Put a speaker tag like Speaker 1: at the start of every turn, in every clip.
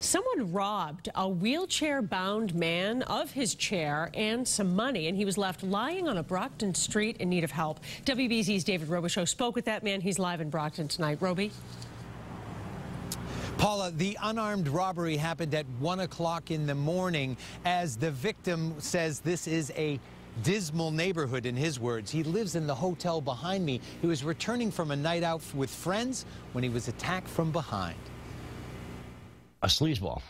Speaker 1: Someone robbed a wheelchair-bound man of his chair and some money, and he was left lying on a Brockton street in need of help. WBZ's David Robichaud spoke with that man. He's live in Brockton tonight. Roby?
Speaker 2: Paula, the unarmed robbery happened at 1 o'clock in the morning. As the victim says, this is a dismal neighborhood, in his words. He lives in the hotel behind me. He was returning from a night out with friends when he was attacked from behind.
Speaker 3: A sleazeball.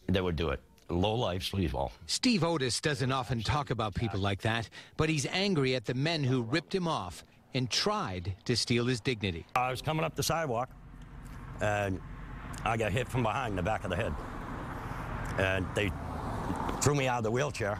Speaker 3: That would do it. Low-life sleazeball.
Speaker 2: Steve Otis doesn't often talk about people like that, but he's angry at the men who ripped him off and tried to steal his dignity.
Speaker 3: I was coming up the sidewalk, and I got hit from behind in the back of the head. And they threw me out of the wheelchair,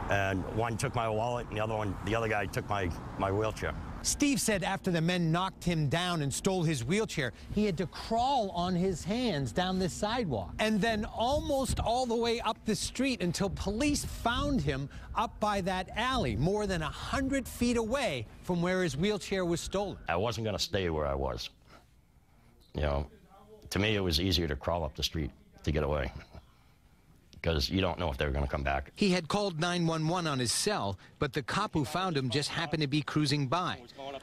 Speaker 3: and one took my wallet, and the other guy took my wheelchair.
Speaker 2: Steve said after the men knocked him down and stole his wheelchair, he had to crawl on his hands down this sidewalk and then almost all the way up the street until police found him up by that alley, more than 100 feet away from where his wheelchair was stolen.
Speaker 3: I wasn't going to stay where I was. You know, to me, it was easier to crawl up the street to get away, because you don't know if they're going to come back.
Speaker 2: He had called 911 on his cell, but the cop who found him just happened to be cruising by.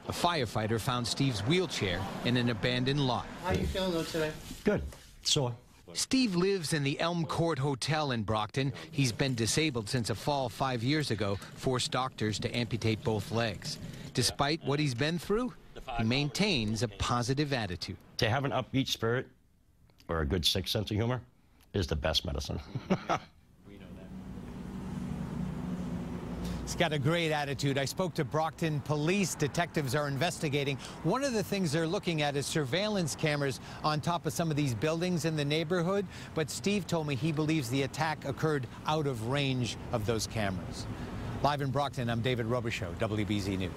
Speaker 2: A firefighter found Steve's wheelchair in an abandoned lot.
Speaker 4: How are you feeling though today?
Speaker 3: Good. Sore.
Speaker 2: Steve lives in the Elm Court Hotel in Brockton. He's been disabled since a fall 5 years ago, forced doctors to amputate both legs. Despite what he's been through, he maintains a positive attitude.
Speaker 3: To have an upbeat spirit or a good sick sense of humor is the best medicine.
Speaker 2: He's got a great attitude. I spoke to Brockton police. Detectives are investigating. One of the things they're looking at is surveillance cameras on top of some of these buildings in the neighborhood. But Steve told me he believes the attack occurred out of range of those cameras. Live in Brockton, I'm David Robichaud, WBZ News.